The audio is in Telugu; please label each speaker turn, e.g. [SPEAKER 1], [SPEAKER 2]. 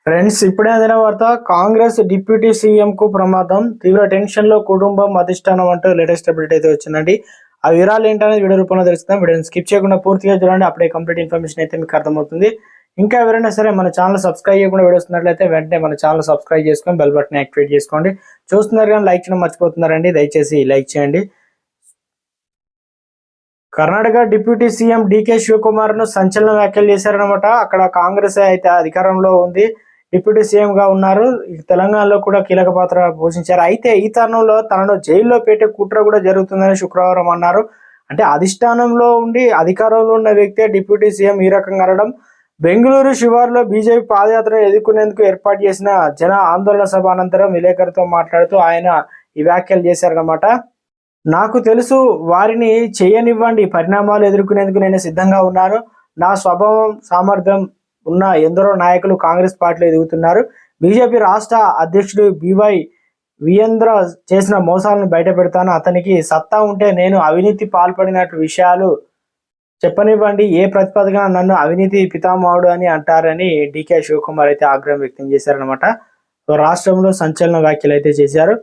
[SPEAKER 1] ఫ్రెండ్స్, ఇప్పుడే అందిన వార్త. కాంగ్రెస్ డిప్యూటీ సీఎం కు ప్రమాదం, తీవ్ర టెన్షన్ లో కుటుంబం, అధిష్టానం అంటూ లేటెస్ట్ అప్డేట్ అయితే వచ్చిందండి. ఆ వివరాలు ఏంటనేది వీడియో రూపంలో తెలుస్తాం. వీడియోని స్కిప్ చేయకుండా పూర్తిగా చూడండి, అప్పుడే కంప్లీట్ ఇన్ఫర్మేషన్ అయితే మీకు అర్థమవుతుంది. ఇంకా ఎవరైనా సరే మన ఛానల్ సబ్స్క్రైబ్ చేయకుండా వీడియోస్తున్నట్లయితే వెంటనే మన ఛానల్ సబ్స్క్రైబ్ చేసుకొని బెల్ బటన్ యాక్టివేట్ చేసుకోండి. చూస్తున్నారు కానీ లైక్ చేయడం మర్చిపోతున్నారండి, దయచేసి లైక్ చేయండి. కర్ణాటక డిప్యూటీ సీఎం డికే శివకుమార్ ను సంచలన వ్యాఖ్యలు చేశారనమాట. అక్కడ కాంగ్రెస్ అయితే అధికారంలో ఉంది, డిప్యూటీ సీఎం గా ఉన్నారు. తెలంగాణలో కూడా కీలక పాత్ర పోషించారు. అయితే ఈ తరుణంలో తనను జైల్లో పెట్టే కుట్ర కూడా జరుగుతుందని శుక్రవారం అన్నారు. అంటే అధిష్టానంలో ఉండి అధికారంలో ఉన్న వ్యక్తే డిప్యూటీ సీఎం ఈ రకంగా అనడం. బెంగళూరు శివార్లో బీజేపీ పాదయాత్రను ఎదుర్కొనేందుకు ఏర్పాటు చేసిన జన ఆందోళన సభ అనంతరం విలేకరులతో మాట్లాడుతూ ఆయన ఈ వ్యాఖ్యలు చేశారనమాట. నాకు తెలుసు, వారిని చేయనివ్వండి, పరిణామాలు ఎదుర్కొనేందుకు నేను సిద్ధంగా ఉన్నాను. నా స్వభావం, సామర్థ్యం ఉన్న ఎందరో నాయకులు కాంగ్రెస్ పార్టీలో ఎదుగుతున్నారు. బీజేపీ రాష్ట్ర అధ్యక్షుడు బివై వీరేంద్ర చేసిన మోసాలను బయట పెడతాను. అతనికి సత్తా ఉంటే నేను అవినీతి పాల్పడినట్టు విషయాలు చెప్పనివ్వండి. ఏ ప్రతిపాదన నన్ను అవినీతి పితామహుడు అని అంటారని డికే శివకుమార్ అయితే ఆగ్రహం వ్యక్తం చేశారనమాట. రాష్ట్రంలో సంచలన వ్యాఖ్యలు అయితే చేశారు.